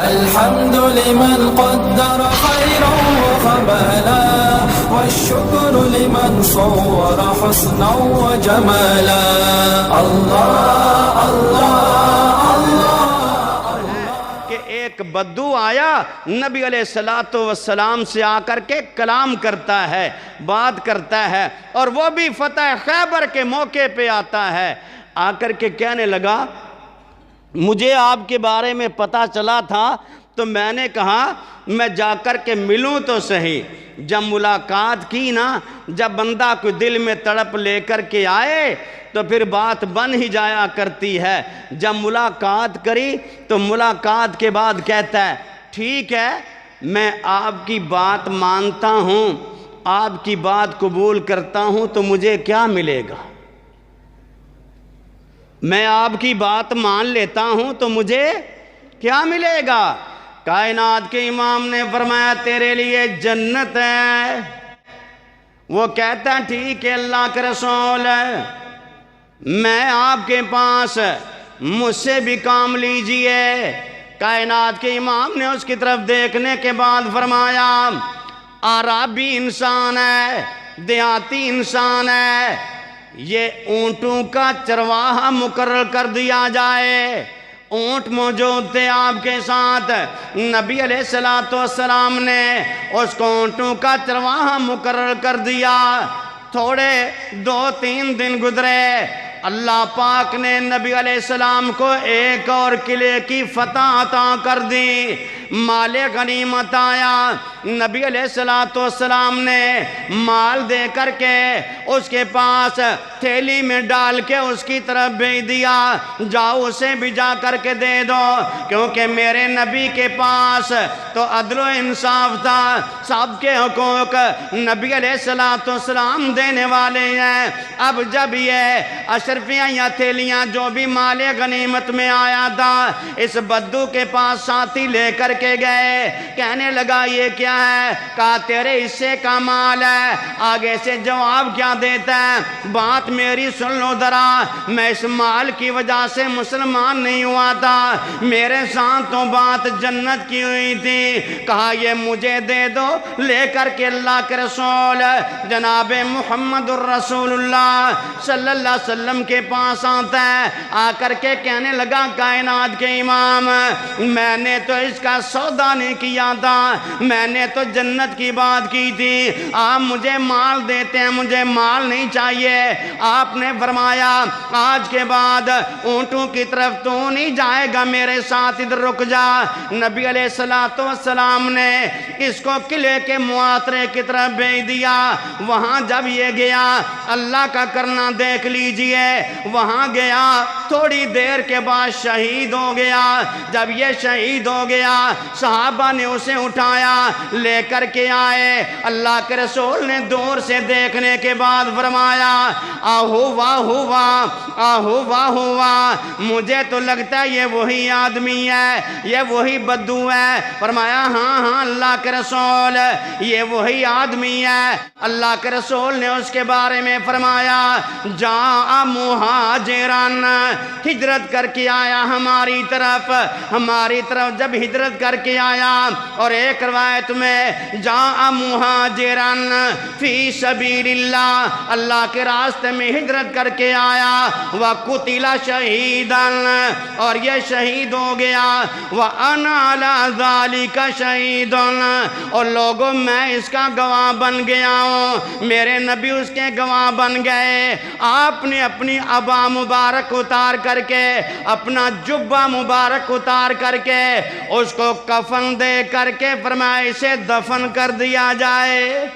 الحمد لمن قدر خيرا وخبالا والشكر لمن صور حسنا وجمالا اللہ اللہ اللہ۔ کہ ایک بدو آیا نبی علیہ السلام سے آ کر کے کلام کرتا ہے، بات کرتا ہے، اور وہ بھی فتح خیبر کے موقع پہ آتا ہے، آ کر کے کہنے لگا مجھے آپ کے بارے میں پتہ چلا تھا تو میں نے کہا میں جا کر کے ملوں تو صحیح۔ جب ملاقات کی نا، جب بندہ کوئی دل میں تڑپ لے کر کے آئے تو پھر بات بن ہی جایا کرتی ہے۔ جب ملاقات کری تو ملاقات کے بعد کہتا ہے ٹھیک ہے میں آپ کی بات مانتا ہوں، آپ کی بات قبول کرتا ہوں، تو مجھے کیا ملے گا؟ میں آپ کی بات مان لیتا ہوں تو مجھے کیا ملے گا؟ کائنات کے امام نے فرمایا تیرے لیے جنت ہے۔ وہ کہتا ہے ٹھیک ہے اللہ کے رسول، میں آپ کے پاس، مجھ سے بھی کام لیجئے۔ کائنات کے امام نے اس کی طرف دیکھنے کے بعد فرمایا عربی انسان ہے، دیہاتی انسان ہے، یہ اونٹوں کا چرواہا مقرر کر دیا جائے۔ اونٹ موجود تھے آپ کے ساتھ، نبی علیہ السلام نے اس کو اونٹوں کا چرواہا مقرر کر دیا۔ تھوڑے 2-3 دن گزرے، اللہ پاک نے نبی علیہ السلام کو ایک اور قلعے کی فتح عطا کر دی، مال غنیمت آیا۔ نبی علیہ السلام نے مال دے کر کے اس کے پاس تھیلی میں ڈال کے اس کی طرف بھیج دیا، جاؤ اسے بھی جا کر کے دے دو، کیونکہ میرے نبی کے پاس تو عدل و انصاف تھا، سب کے حقوق نبی علیہ السلام دینے والے ہیں۔ اب جب یہ اشرفیاں یا تھیلیاں جو بھی مال غنیمت میں آیا تھا اس بدو کے پاس ساتھی لے کر کے گئے، کہنے لگا یہ کیا ہے؟ کہا تیرے حصے کا مال ہے۔ آگے سے جواب کیا دیتا ہے؟ بات میری سن لو ذرا، میں اس مال کی وجہ سے مسلمان نہیں ہوا تھا، میرے ساتھ تو بات جنت کی ہوئی تھی۔ کہا یہ مجھے دے دو۔ لے کر کے اللہ کے رسول جناب محمد الرسول اللہ صلی اللہ علیہ وسلم کے پاس آتا ہے، آ کر کے کہنے لگا کائنات کے امام میں نے تو اس کا سودا نہیں کیا تھا، میں نے تو جنت کی بات کی تھی، آپ مجھے مال دیتے ہیں، مجھے مال نہیں چاہیے۔ آپ نے فرمایا آج کے بعد اونٹوں کی طرف تو نہیں جائے گا، میرے ساتھ ادھر رک جا۔ نبی علیہ السلام نے اس کو قلعے کے محاصرے کی طرف بھیج دیا۔ وہاں جب یہ گیا اللہ کا کرنا دیکھ لیجئے، وہاں گیا تھوڑی دیر کے بعد شہید ہو گیا۔ جب یہ شہید ہو گیا صحابہ نے اسے اٹھایا لے کر کے آئے، اللہ کے رسول نے دور سے دیکھنے کے بعد فرمایا آہو واہ واہ آہو واہ واہ، مجھے تو لگتا ہے یہ وہی آدمی ہے، یہ وہی بدو ہے۔ فرمایا ہاں ہاں اللہ کے رسول یہ وہی آدمی ہے۔ اللہ کے رسول نے اس کے بارے میں فرمایا جاء مہاجران، ہجرت کر کے آیا ہماری طرف جب ہجرت کر کے آیا، اور ایک روایت میں جاء مہاجران فی سبیل اللہ، اللہ کے راستے میں ہجرت کر کے آیا، وقتل شہیدا، اور یہ شہید ہو گیا، وانا علی ذالک شہید، اور لوگوں میں اس کا گواہ بن گیا ہوں، میرے نبی اس کے گواہ بن گئے۔ آپ نے اپنی عبا مبارک اتار کر کے، اپنا جبہ مبارک اتار کر کے اس کو کفن دے کر کے فرمایا اسے دفن کر دیا جائے۔